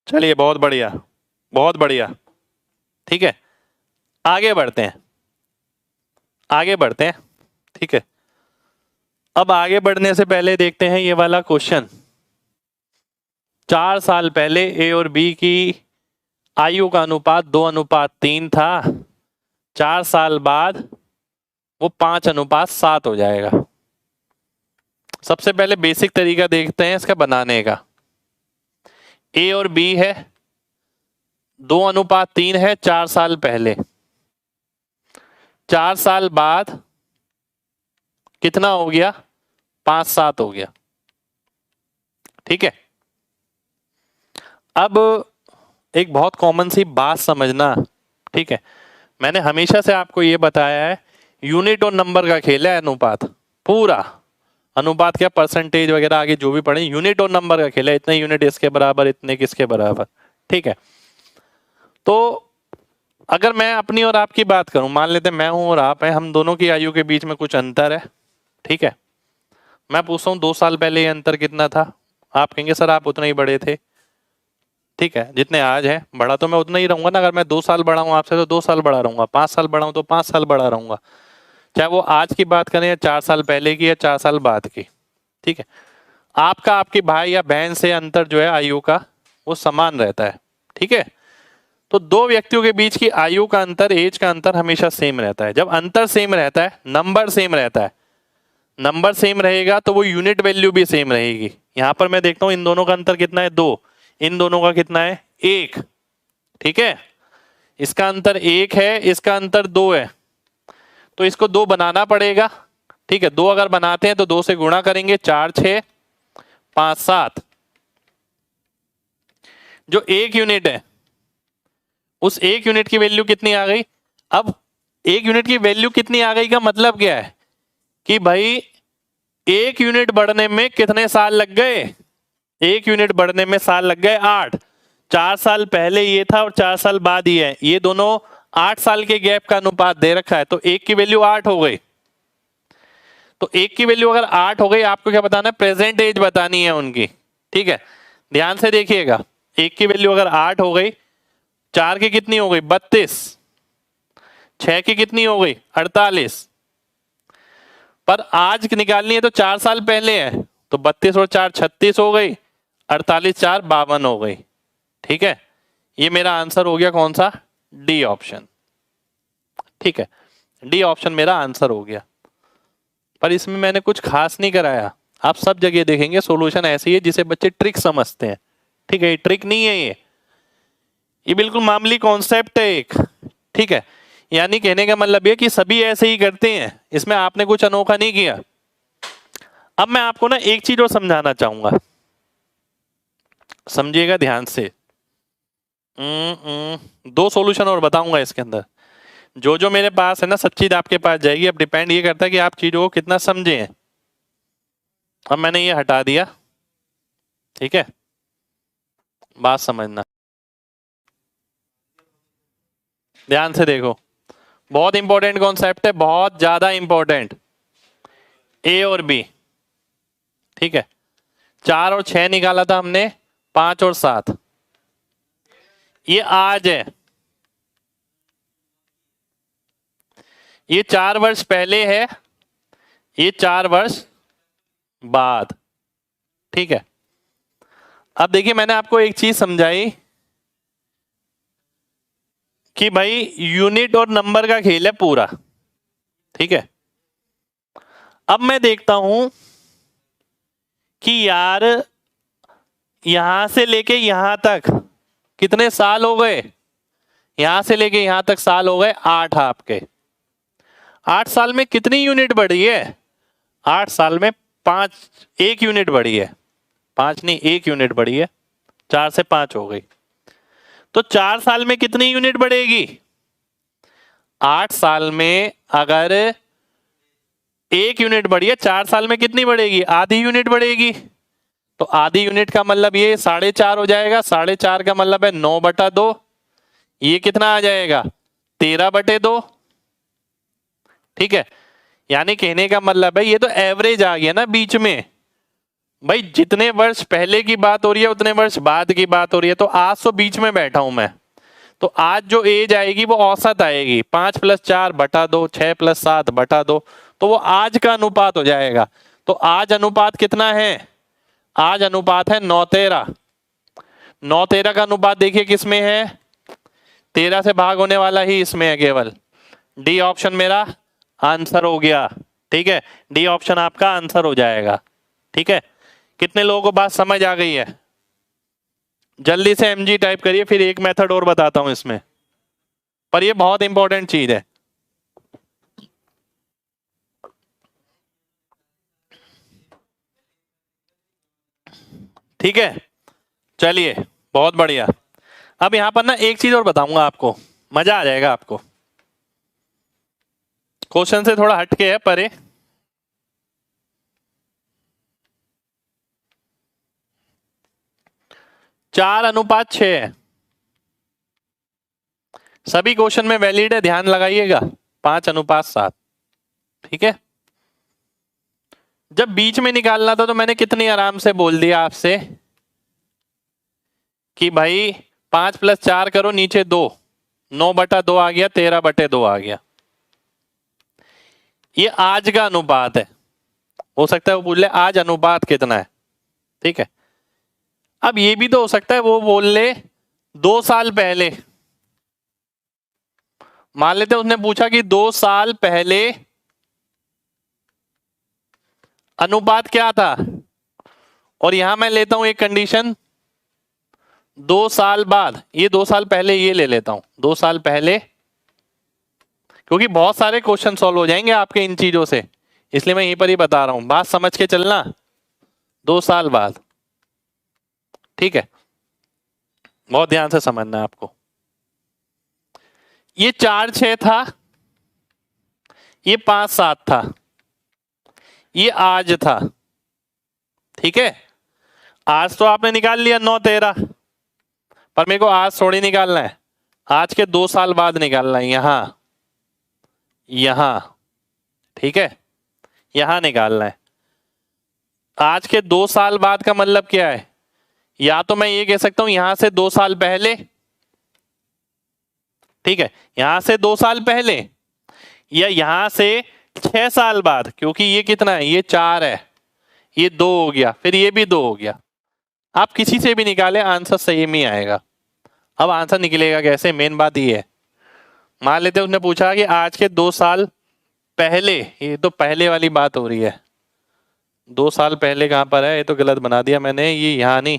चलिए बहुत बढ़िया, बहुत बढ़िया। ठीक है, आगे बढ़ते हैं, आगे बढ़ते हैं। ठीक है, अब आगे बढ़ने से पहले देखते हैं ये वाला क्वेश्चन। 4 साल पहले ए और बी की आयु का अनुपात 2:3 था। 4 साल बाद वो 5:7 हो जाएगा। सबसे पहले बेसिक तरीका देखते हैं इसका बनाने का। ए और बी है, 2:3 है 4 साल पहले। 4 साल बाद कितना हो गया? 5:7 हो गया। ठीक है, अब एक बहुत कॉमन सी बात समझना। ठीक है, मैंने हमेशा से आपको ये बताया है, यूनिट और नंबर का खेल है अनुपात। पूरा अनुपात क्या, परसेंटेज वगैरह आगे जो भी पढ़े, यूनिट और नंबर का खेल है। इतने यूनिट इसके बराबर, इतने किसके बराबर। ठीक है, तो अगर मैं अपनी और आपकी बात करूं, मान लेते हैं मैं हूं और आप हैं, हम दोनों की आयु के बीच में कुछ अंतर है। ठीक है, मैं पूछता हूं 2 साल पहले ये अंतर कितना था? आप कहेंगे सर आप उतने ही बड़े थे। ठीक है, जितने आज है, बड़ा तो मैं उतना ही रहूंगा ना। अगर मैं 2 साल बड़ा हूं आपसे तो 2 साल बड़ा रहूंगा, 5 साल बड़ा हूं तो 5 साल बड़ा रहूंगा, चाहे वो आज की बात करें या 4 साल पहले की या 4 साल बाद की। ठीक है, आपका आपके भाई या बहन से अंतर जो है आयु का, वो समान रहता है। ठीक है, तो दो व्यक्तियों के बीच की आयु का अंतर, एज का अंतर हमेशा सेम रहता है। जब अंतर सेम रहता है, नंबर सेम रहता है, नंबर सेम रहेगा तो वो यूनिट वैल्यू भी सेम रहेगी। यहां पर मैं देखता हूं इन दोनों का अंतर कितना है? 2। इन दोनों का कितना है? 1। ठीक है, इसका अंतर 1 है, इसका अंतर 2 है, तो इसको 2 बनाना पड़ेगा। ठीक है, 2 अगर बनाते हैं तो 2 से गुणा करेंगे, 4 6 5 7। जो 1 यूनिट है, उस 1 यूनिट की वैल्यू कितनी आ गई? अब 1 यूनिट की वैल्यू कितनी आ गई का मतलब क्या है कि भाई 1 यूनिट बढ़ने में कितने साल लग गए? 1 यूनिट बढ़ने में साल लग गए 8। 4 साल पहले ये था और 4 साल बाद ये है, ये दोनों 8 साल के गैप का अनुपात दे रखा है, तो 1 की वैल्यू 8 हो गई। तो 1 की वैल्यू अगर 8 हो गई, आपको क्या बताना है? प्रेजेंट एज बतानी है उनकी। ठीक है, ध्यान से देखिएगा, 1 की वैल्यू अगर 8 हो गई, 4 की कितनी हो गई? 32, 6 की कितनी हो गई? 48। पर आज की निकालनी है तो 4 साल पहले है, तो 32 और 4 36 हो गई, 48 4 52 हो गई। ठीक है, ये मेरा आंसर हो गया कौन सा? D option. ठीक है, डी ऑप्शन मेरा आंसर हो गया। पर इसमें मैंने कुछ खास नहीं कराया। आप सब जगह देखेंगे सॉल्यूशन ऐसी है जिसे बच्चे ट्रिक समझते हैं। ठीक है, ये ट्रिक नहीं है, ये बिल्कुल मामूली कॉन्सेप्ट है एक। ठीक है, यानी कहने का मतलब ये कि सभी ऐसे ही करते हैं, इसमें आपने कुछ अनोखा नहीं किया। अब मैं आपको ना एक चीज और समझाना चाहूंगा, समझिएगा ध्यान से। 2 सॉल्यूशन और बताऊंगा इसके अंदर। जो जो मेरे पास है ना, सब चीज आपके पास जाएगी। अब डिपेंड ये करता है कि आप चीजों को कितना समझे हैं। अब मैंने ये हटा दिया। ठीक है, बात समझना, ध्यान से देखो, बहुत इंपॉर्टेंट कॉन्सेप्ट है, बहुत ज्यादा इंपॉर्टेंट। ए और बी। ठीक है, 4 और 6 निकाला था हमने, 5 और 7। ये आज है, ये 4 वर्ष पहले है, ये 4 वर्ष बाद। ठीक है, अब देखिए मैंने आपको एक चीज समझाई कि भाई यूनिट और नंबर का खेल है पूरा। ठीक है, अब मैं देखता हूं कि यार यहां से लेके यहां तक कितने साल हो गए? यहां से लेके यहां तक साल हो गए 8 आपके। 8 साल में कितनी यूनिट बढ़ी है? 8 साल में 1 यूनिट बढ़ी है। 5 नहीं, 1 यूनिट बढ़ी है, 4 से 5 हो गई। तो 4 साल में कितनी यूनिट बढ़ेगी? 8 साल में अगर 1 यूनिट बढ़ी है, 4 साल में कितनी बढ़ेगी? आधी यूनिट बढ़ेगी। तो आधी यूनिट का मतलब ये 4.5 हो जाएगा। 4.5 का मतलब है 9/2। ये कितना आ जाएगा? 13/2। ठीक है, यानी कहने का मतलब है ये तो एवरेज आ गया ना बीच में। भाई जितने वर्ष पहले की बात हो रही है उतने वर्ष बाद की बात हो रही है, तो आज तो बीच में बैठा हूं मैं, तो आज जो एज आएगी वो औसत आएगी, 5+4/2, 6+7/2, तो वो आज का अनुपात हो जाएगा। तो आज अनुपात कितना है? आज अनुपात है 9:13। 9:13 का अनुपात देखिए किसमें है? 13 से भाग होने वाला ही इसमें है केवल। डी ऑप्शन मेरा आंसर हो गया। ठीक है, डी ऑप्शन आपका आंसर हो जाएगा। ठीक है, कितने लोगों को बात समझ आ गई है? जल्दी से mg टाइप करिए, फिर एक मेथड और बताता हूं इसमें, पर ये बहुत इंपॉर्टेंट चीज है। ठीक है, चलिए बहुत बढ़िया। अब यहां पर ना एक चीज और बताऊंगा आपको, मजा आ जाएगा आपको। क्वेश्चन से थोड़ा हटके है परे। चार अनुपात 6 है, सभी क्वेश्चन में वैलिड है, ध्यान लगाइएगा। 5:7। ठीक है, जब बीच में निकालना था तो मैंने कितनी आराम से बोल दिया आपसे कि भाई 5+4 करो, नीचे 2, 9/2 आ गया, 13/2 आ गया। ये आज का अनुपात है, हो सकता है वो पूछ ले आज अनुपात कितना है। ठीक है, अब ये भी तो हो सकता है वो बोल ले 2 साल पहले, मान लेते उसने पूछा कि 2 साल पहले अनुपात क्या था, और यहां मैं लेता हूं एक कंडीशन 2 साल बाद, ये 2 साल पहले ये ले लेता हूं 2 साल पहले, क्योंकि बहुत सारे क्वेश्चन सॉल्व हो जाएंगे आपके इन चीजों से, इसलिए मैं यहीं पर ही बता रहा हूं, बात समझ के चलना। 2 साल बाद, ठीक है, बहुत ध्यान से समझना है आपको। ये 4-6 था, ये 5-7 था, ये आज था। ठीक है, आज तो आपने निकाल लिया 9-13, पर मेरे को आज थोड़ी निकालना है, आज के 2 साल बाद निकालना है, यहां। ठीक है, यहां निकालना है। आज के 2 साल बाद का मतलब क्या है? या तो मैं ये कह सकता हूं यहां से 2 साल पहले, ठीक है, यहां से 2 साल पहले, या यहां से 6 साल बाद, क्योंकि ये कितना है, ये 4 है, ये 2 हो गया, फिर ये भी 2 हो गया। आप किसी से भी निकाले आंसर सेम ही आएगा। अब आंसर निकलेगा कैसे, मेन बात ये है। मान लेते उसने पूछा कि आज के 2 साल पहले, ये तो पहले वाली बात हो रही है, 2 साल पहले कहां पर है, ये तो गलत बना दिया मैंने, ये यहां नहीं,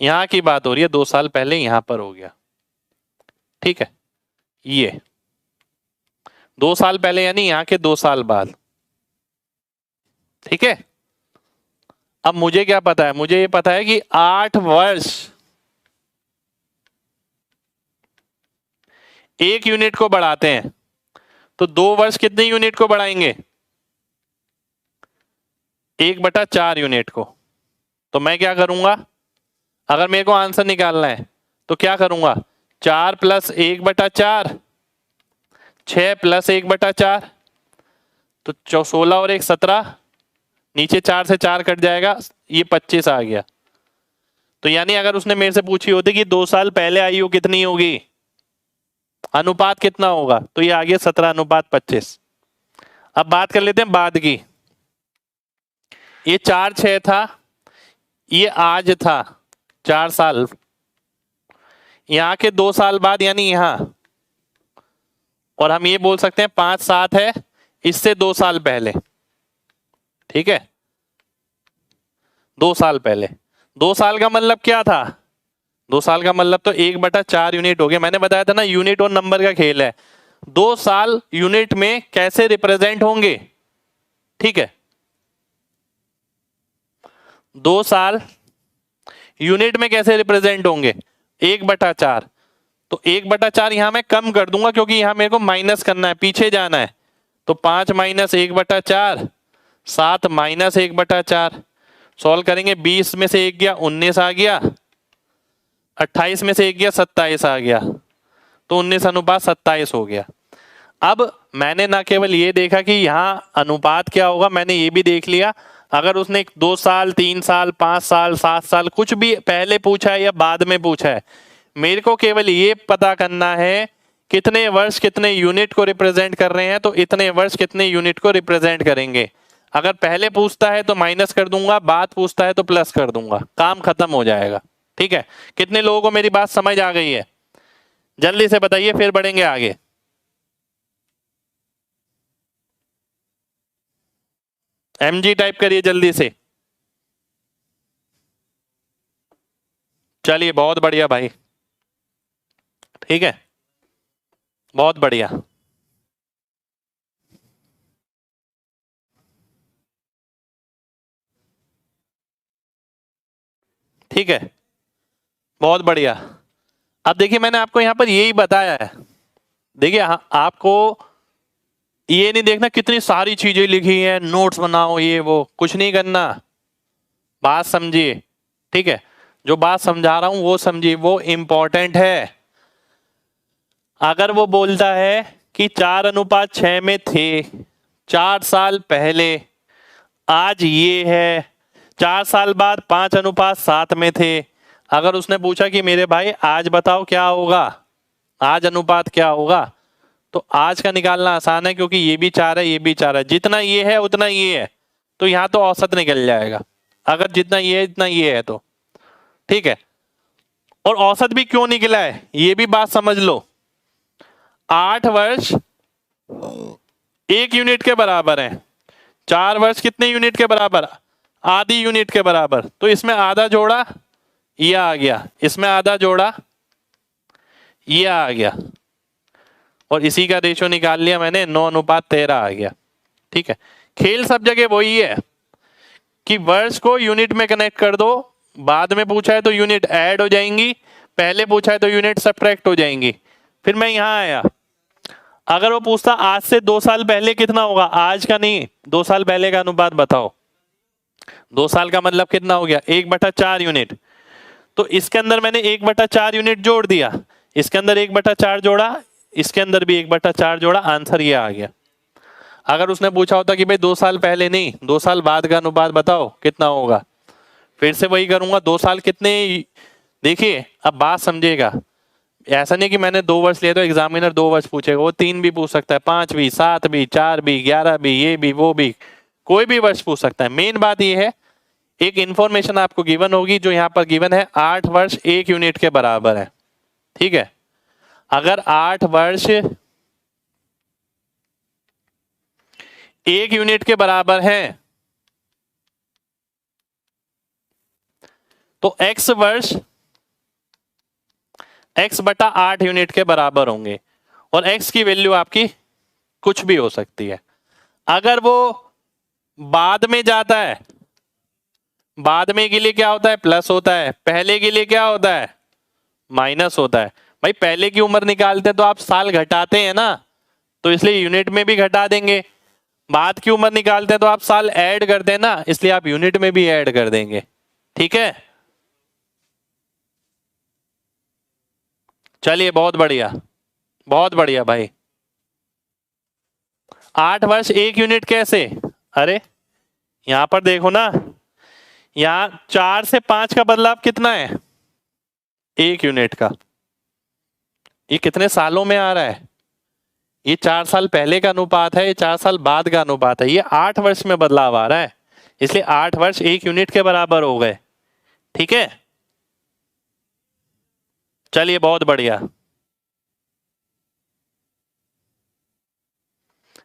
यहां की बात हो रही है, 2 साल पहले यहां पर हो गया। ठीक है, ये 2 साल पहले यानी यहां के 2 साल बाद। ठीक है, अब मुझे क्या पता है, मुझे ये पता है कि 8 वर्ष 1 यूनिट को बढ़ाते हैं, तो 2 वर्ष कितने यूनिट को बढ़ाएंगे, 1/4 यूनिट को। तो मैं क्या करूंगा, अगर मेरे को आंसर निकालना है तो क्या करूंगा, 4 + 1/4, 6 + 1/4, तो 16 और 1 17, नीचे 4 से 4 कट जाएगा, ये 25 आ गया। तो यानी अगर उसने मेरे से पूछी होती कि 2 साल पहले आयु कितनी होगी, अनुपात कितना होगा, तो ये आ गया 17:25। अब बात कर लेते हैं बाद की। ये 4-6 था, ये आज था 4 साल, यहां के 2 साल बाद यानी यहां, और हम ये बोल सकते हैं 5-7 है, इससे 2 साल पहले। ठीक है, 2 साल पहले, 2 साल का मतलब क्या था, 2 साल का मतलब तो 1/4 यूनिट हो गया। मैंने बताया था ना, यूनिट और नंबर का खेल है। 2 साल यूनिट में कैसे रिप्रेजेंट होंगे, ठीक है, 2 साल यूनिट में कैसे रिप्रेजेंट होंगे, 1/4, तो 1/4 यहां मैं कम कर दूंगा, क्योंकि यहां मेरे को माइनस करना है, पीछे जाना है, तो 5 - 1/4, 7 - 1/4, सॉल्व करेंगे, 20 में से 1 गया 19 आ गया, 28 में से 1 गया 27 आ गया, तो 19:27 हो गया। अब मैंने ना केवल ये देखा कि यहाँ अनुपात क्या होगा, मैंने ये भी देख लिया अगर उसने 2 साल 3 साल 5 साल 7 साल कुछ भी पहले पूछा है या बाद में पूछा है, मेरे को केवल ये पता करना है कितने वर्ष कितने यूनिट को रिप्रेजेंट कर रहे हैं, तो इतने वर्ष कितने यूनिट को रिप्रेजेंट करेंगे। अगर पहले पूछता है तो माइनस कर दूंगा, बाद पूछता है तो प्लस कर दूंगा, काम खत्म हो जाएगा। ठीक है, कितने लोगों को मेरी बात समझ आ गई है? जल्दी से बताइए, फिर बढ़ेंगे आगे। MG टाइप करिए जल्दी से। चलिए बहुत बढ़िया भाई, ठीक है, बहुत बढ़िया। ठीक है, बहुत बढ़िया। अब देखिए मैंने आपको यहां पर यही बताया है, देखिए आपको ये नहीं देखना कितनी सारी चीजें लिखी हैं, नोट्स बनाओ ये वो, कुछ नहीं करना, बात समझिए। ठीक है, जो बात समझा रहा हूं वो समझिए, वो इंपॉर्टेंट है। अगर वो बोलता है कि 4:6 में थे 4 साल पहले, आज ये है 4 साल बाद 5:7 में थे, अगर उसने पूछा कि मेरे भाई आज बताओ क्या होगा, आज अनुपात क्या होगा, तो आज का निकालना आसान है क्योंकि ये भी 4 है ये भी 4 है, जितना ये है उतना ये है, तो यहां तो औसत निकल जाएगा अगर जितना ये है इतना ये है तो। ठीक है, और औसत भी क्यों निकला है ये भी बात समझ लो। 8 वर्ष 1 यूनिट के बराबर है, 4 वर्ष कितने यूनिट के बराबर? आधी यूनिट के बराबर, तो इसमें आधा जोड़ा ये आ गया, इसमें आधा जोड़ा ये आ गया, और इसी का रेशो निकाल लिया मैंने, 9:13 आ गया। ठीक है, खेल सब जगह वही है कि वर्ष को यूनिट में कनेक्ट कर दो, बाद में पूछा है तो यूनिट ऐड हो जाएंगी, पहले पूछा है तो यूनिट सब्ट्रैक्ट हो जाएंगी। फिर मैं यहां आया, अगर वो पूछता आज से 2 साल पहले कितना होगा, आज का नहीं 2 साल पहले का अनुपात बताओ, 2 साल का मतलब कितना हो गया 1/4 यूनिट, तो इसके अंदर मैंने 1/4 यूनिट जोड़ दिया, इसके अंदर 1/4 जोड़ा, इसके अंदर भी 1/4 जोड़ा, आंसर ये आ गया। अगर उसने पूछा होता कि भाई 2 साल पहले नहीं 2 साल बाद का अनुपात बताओ कितना होगा, फिर से वही करूंगा, 2 साल कितने, देखिए अब बात समझिएगा, ऐसा नहीं कि मैंने 2 वर्ष लिया तो एग्जामिनर 2 वर्ष पूछेगा, वो 3 भी पूछ सकता है, 5 भी, 7 भी, 4 भी, 11 भी, ये भी वो भी, कोई भी वर्ष पूछ सकता है। मेन बात ये है, एक इंफॉर्मेशन आपको गिवन होगी, जो यहाँ पर गिवन है 8 वर्ष 1 यूनिट के बराबर है। ठीक है, अगर 8 वर्ष 1 यूनिट के बराबर है तो x वर्ष x/8 यूनिट के बराबर होंगे, और x की वैल्यू आपकी कुछ भी हो सकती है। अगर वो बाद में जाता है, बाद में के लिए क्या होता है प्लस होता है, पहले के लिए क्या होता है माइनस होता है। भाई पहले की उम्र निकालते हैं तो आप साल घटाते हैं ना, तो इसलिए यूनिट में भी घटा देंगे, बाद की उम्र निकालते हैं तो आप साल ऐड करते हैं ना, इसलिए आप यूनिट में भी ऐड कर देंगे। ठीक है, चलिए बहुत बढ़िया, बहुत बढ़िया भाई। 8 वर्ष 1 यूनिट कैसे, अरे यहां पर देखो ना, यहां 4 से 5 का बदलाव कितना है 1 यूनिट का, ये कितने सालों में आ रहा है, ये 4 साल पहले का अनुपात है, ये 4 साल बाद का अनुपात है, ये 8 वर्ष में बदलाव आ रहा है, इसलिए 8 वर्ष 1 यूनिट के बराबर हो गए। ठीक है, चलिए बहुत बढ़िया।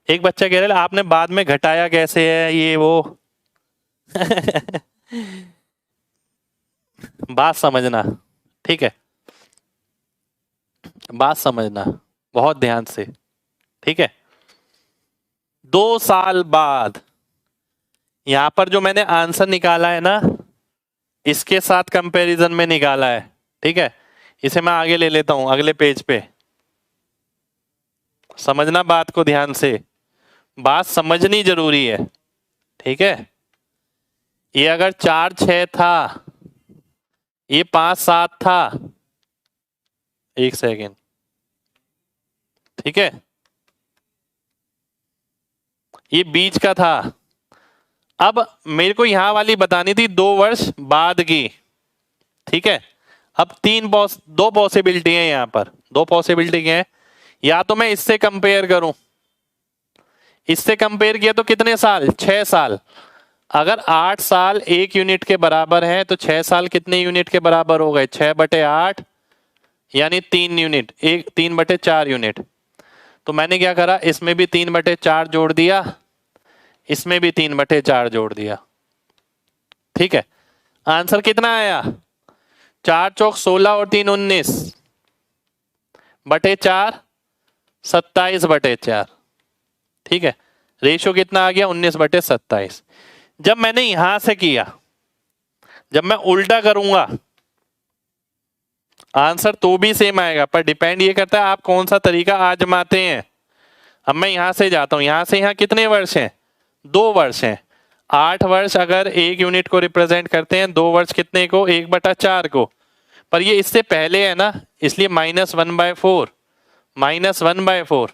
एक बच्चा कह रहा है आपने बाद में घटाया कैसे है ये वो बात समझना, ठीक है, बात समझना बहुत ध्यान से। ठीक है, 2 साल बाद, यहां पर जो मैंने आंसर निकाला है ना, इसके साथ कंपैरिजन में निकाला है। ठीक है, इसे मैं आगे ले लेता हूं अगले पेज पे, समझना बात को ध्यान से, बात समझनी जरूरी है। ठीक है, ये अगर 4-6 था, ये 5-7 था, एक सेकेंड, ठीक है, ये बीच का था। अब मेरे को यहां वाली बतानी थी 2 वर्ष बाद की, ठीक है। अब दो पॉसिबिलिटी है यहां पर, दो पॉसिबिलिटी क्या है, या तो मैं इससे कंपेयर करूं, इससे कंपेयर किया तो कितने साल, 6 साल। अगर 8 साल 1 यूनिट के बराबर है तो 6 साल कितने यूनिट के बराबर हो गए, 6/8 यानी 3 यूनिट, 3/4 यूनिट। तो मैंने क्या करा, इसमें भी 3/4 जोड़ दिया, इसमें भी 3/4 जोड़ दिया, ठीक है। आंसर कितना आया, 4 चौक 16 और 3 19/4, 27/4, ठीक है। रेशियो कितना आ गया, 19/27। जब मैंने यहां से किया, जब मैं उल्टा करूंगा आंसर तो भी सेम आएगा, पर डिपेंड ये करता है आप कौन सा तरीका आजमाते हैं। अब मैं यहां से जाता हूं, यहां से यहां कितने वर्ष हैं, 2 वर्ष हैं। 8 वर्ष अगर 1 यूनिट को रिप्रेजेंट करते हैं, 2 वर्ष कितने को, 1/4 को। पर ये इससे पहले है ना, इसलिए -1/4, -1/4,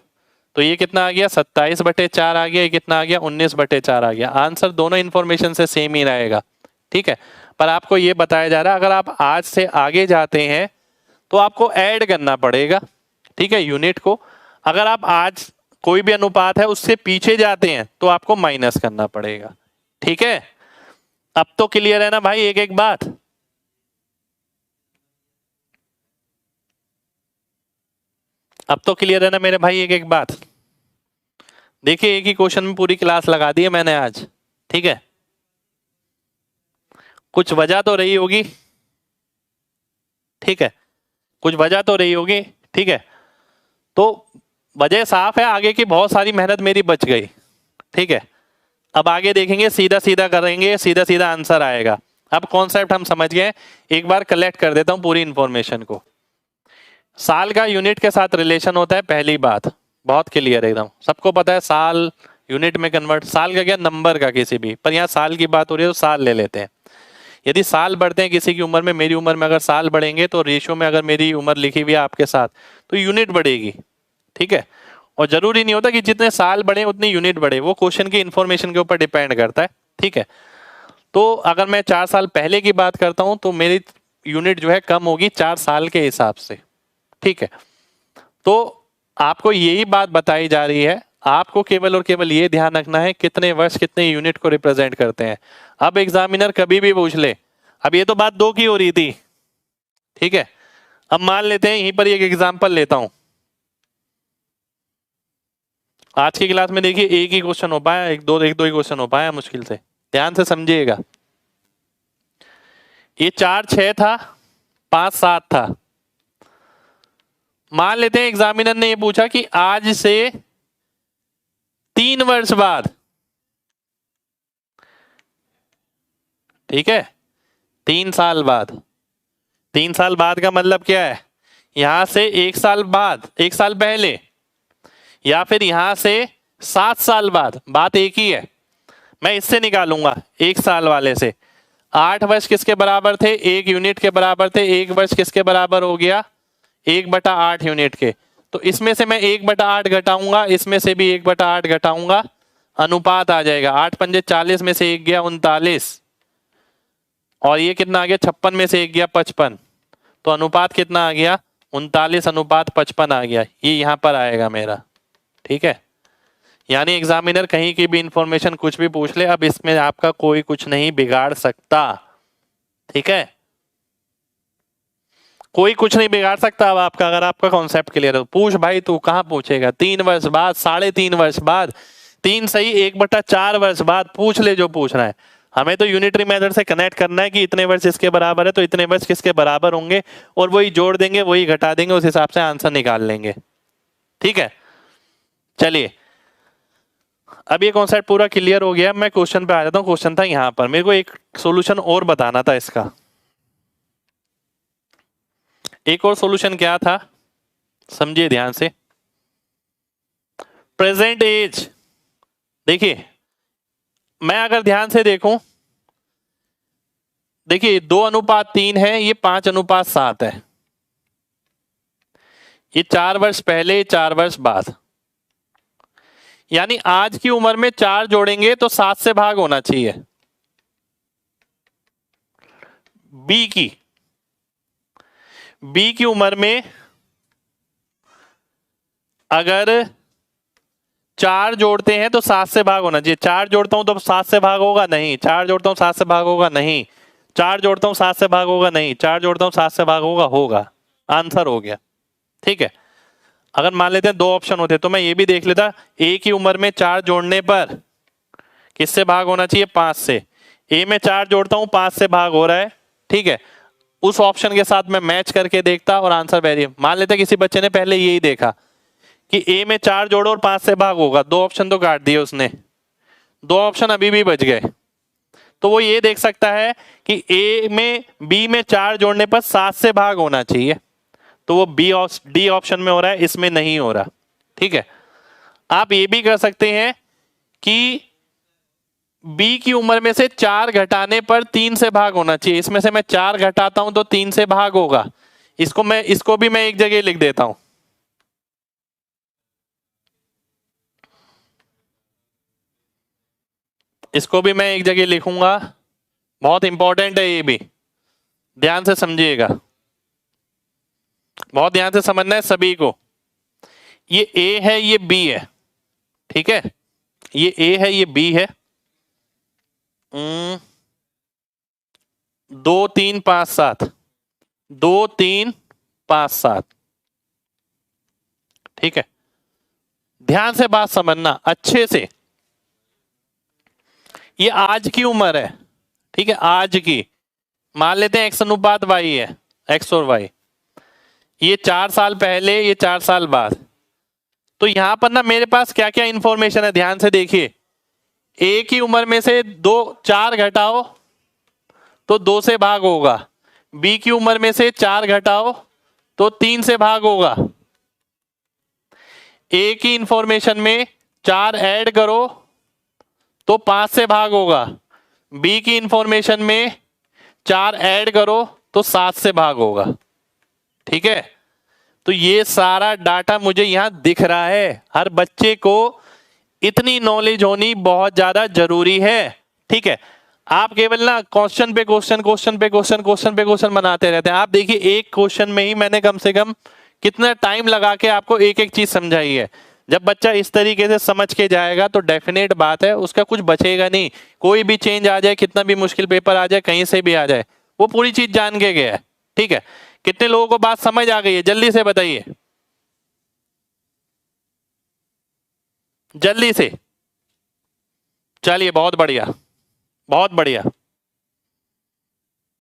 तो ये कितना आ गया, 27/4 आ गया, ये कितना आ गया, 19/4 आ गया। आंसर दोनों इंफॉर्मेशन से सेम ही रहेगा, ठीक है। पर आपको ये बताया जा रहा है अगर आप आज से आगे जाते हैं तो आपको ऐड करना पड़ेगा, ठीक है, यूनिट को। अगर आप आज कोई भी अनुपात है उससे पीछे जाते हैं तो आपको माइनस करना पड़ेगा, ठीक है। अब तो क्लियर है ना भाई, एक एक बात। अब तो क्लियर है ना मेरे भाई, एक एक बात। देखिए एक ही क्वेश्चन में पूरी क्लास लगा दी है मैंने आज, ठीक है। कुछ वजह तो रही होगी, ठीक है, कुछ वजह तो रही होगी, ठीक है। तो वजह साफ है, आगे की बहुत सारी मेहनत मेरी बच गई, ठीक है। अब आगे देखेंगे, सीधा सीधा करेंगे, सीधा सीधा आंसर आएगा। अब कॉन्सेप्ट हम समझ गए, एक बार कलेक्ट कर देता हूं पूरी इंफॉर्मेशन को। साल का यूनिट के साथ रिलेशन होता है, पहली बात बहुत क्लियर है एकदम, सबको पता है साल यूनिट में कन्वर्ट, साल का क्या, नंबर का किसी भी, पर यहाँ साल की बात हो रही है तो साल ले लेते हैं। यदि साल बढ़ते हैं किसी की उम्र में, मेरी उम्र में अगर साल बढ़ेंगे तो रेशियो में अगर मेरी उम्र लिखी हुई है आपके साथ तो यूनिट बढ़ेगी, ठीक है। और जरूरी नहीं होता कि जितने साल बढ़े उतनी यूनिट बढ़े, वो क्वेश्चन की इंफॉर्मेशन के ऊपर डिपेंड करता है, ठीक है। तो अगर मैं 4 साल पहले की बात करता हूं तो मेरी यूनिट जो है कम होगी 4 साल के हिसाब से, ठीक है। तो आपको यही बात बताई जा रही है, आपको केवल और केवल ये ध्यान रखना है कितने वर्ष कितने यूनिट को रिप्रेजेंट करते हैं। अब एग्जामिनर कभी भी पूछ ले, अब ये तो बात 2 की हो रही थी, ठीक है। अब मान लेते हैं यहीं पर एक एग्जांपल लेता हूं। आज की क्लास में देखिए एक ही क्वेश्चन हो पाया, एक दो ही क्वेश्चन हो पाया मुश्किल से, ध्यान से समझिएगा। ये 4-6 था, 5-7 था। मान लेते हैं एग्जामिनर ने ये पूछा कि आज से 3 वर्ष बाद, ठीक है, 3 साल बाद। 3 साल बाद का मतलब क्या है, यहां से 1 साल बाद, 1 साल पहले, या फिर यहां से 7 साल बाद, बात एक ही है। मैं इससे निकालूंगा 1 साल वाले से। 8 वर्ष किसके बराबर थे, 1 यूनिट के बराबर थे। 1 वर्ष किसके बराबर हो गया, 1/8 यूनिट के। तो इसमें से मैं 1/8 घटाऊंगा, इसमें से भी 1/8 घटाऊंगा, अनुपात आ जाएगा। 8 पंजे 40 में से 1 गया 39, और ये कितना आ गया, 56 में से 1 गया 55। तो अनुपात कितना आ गया, 39:55 आ गया। ये यहां पर आएगा मेरा, ठीक है। यानी एग्जामिनर कहीं की भी इंफॉर्मेशन कुछ भी पूछ ले, अब इसमें आपका कोई कुछ नहीं बिगाड़ सकता, ठीक है। कोई कुछ नहीं बिगाड़ सकता अब आपका, अगर आपका कॉन्सेप्ट क्लियर हो। पूछ भाई, तू कहां पूछेगा, 3 वर्ष बाद, 3.5 वर्ष बाद, 3 सही 1/4 वर्ष बाद, पूछ ले जो पूछना है। हमें तो यूनिटरी मेथड से कनेक्ट करना है कि इतने वर्ष इसके बराबर है तो इतने वर्ष किसके बराबर होंगे, और वही जोड़ देंगे, वही घटा देंगे, उस हिसाब से आंसर निकाल लेंगे, ठीक है। चलिए अब ये कॉन्सेप्ट पूरा क्लियर हो गया, मैं क्वेश्चन पे आ जाता हूँ। क्वेश्चन था यहां पर, मेरे को एक सॉल्यूशन और बताना था इसका। एक और सॉल्यूशन क्या था, समझिए ध्यान से। प्रेजेंट एज, देखिए मैं अगर ध्यान से देखूं, देखिए 2:3 है, ये 5:7 है। ये 4 वर्ष पहले, 4 वर्ष बाद। यानी आज की उम्र में 4 जोड़ेंगे तो 7 से भाग होना चाहिए। बी की उम्र में अगर 4 जोड़ते हैं तो 7 से भाग होना चाहिए। 4 जोड़ता हूं तो 7 से भाग होगा नहीं, 4 जोड़ता हूं 7 से भाग होगा नहीं, 4 जोड़ता हूं 7 से भाग होगा नहीं, 4 जोड़ता हूं 7 से भाग होगा, होगा। आंसर हो गया। ठीक है, अगर मान लेते हैं 2 ऑप्शन होते तो मैं ये भी देख लेता, ए की उम्र में 4 जोड़ने पर किससे भाग होना चाहिए, 5 से। ए में 4 जोड़ता हूं 5 से भाग हो रहा है, ठीक है, उस ऑप्शन के साथ मैं मैच करके देखता और आंसर वेरी। मान लेते किसी बच्चे ने पहले यही देखा कि ए में 4 जोड़ो और 5 से भाग होगा, 2 ऑप्शन तो काट दिए उसने, 2 ऑप्शन अभी भी बच गए। तो वो ये देख सकता है कि ए में बी में 4 जोड़ने पर 7 से भाग होना चाहिए, तो वो डी ऑप्शन में हो रहा है, इसमें नहीं हो रहा। ठीक है, आप ये भी कर सकते हैं कि बी की उम्र में से 4 घटाने पर 3 से भाग होना चाहिए, इसमें से मैं 4 घटाता हूं तो 3 से भाग होगा। इसको भी मैं एक जगह लिख देता हूं, इसको भी मैं एक जगह लिखूंगा, बहुत इंपॉर्टेंट है ये भी, ध्यान से समझिएगा, बहुत ध्यान से समझना है सभी को। ये ए है, ये बी है, ठीक है, ये ए है, ये बी है। 2 3 5 7, 2 3 5 7, ठीक है, ध्यान से बात समझना अच्छे से। ये आज की उम्र है, ठीक है, आज की, मान लेते हैं एक्स अनुपात वाई है, एक्स और वाई, ये 4 साल पहले, ये 4 साल बाद। तो यहां पर ना मेरे पास क्या क्या इंफॉर्मेशन है, ध्यान से देखिए। ए की उम्र में से 4 घटाओ तो 2 से भाग होगा, बी की उम्र में से 4 घटाओ तो 3 से भाग होगा, ए की इंफॉर्मेशन में 4 ऐड करो तो 5 से भाग होगा, बी की इंफॉर्मेशन में 4 ऐड करो तो 7 से भाग होगा। ठीक है, तो ये सारा डाटा मुझे यहां दिख रहा है। हर बच्चे को इतनी नॉलेज होनी बहुत ज्यादा जरूरी है। ठीक है, आप केवल ना क्वेश्चन पे क्वेश्चन, क्वेश्चन पे क्वेश्चन, क्वेश्चन पे क्वेश्चन बनाते रहते हैं। आप देखिए एक क्वेश्चन में ही मैंने कम से कम कितना टाइम लगा के आपको एक एक चीज समझाई है। जब बच्चा इस तरीके से समझ के जाएगा तो डेफिनेट बात है उसका कुछ बचेगा नहीं। कोई भी चेंज आ जाए, कितना भी मुश्किल पेपर आ जाए, कहीं से भी आ जाए, वो पूरी चीज जान के गया है। ठीक है, कितने लोगों को बात समझ आ गई है, जल्दी से बताइए, जल्दी से। चलिए बहुत बढ़िया, बहुत बढ़िया।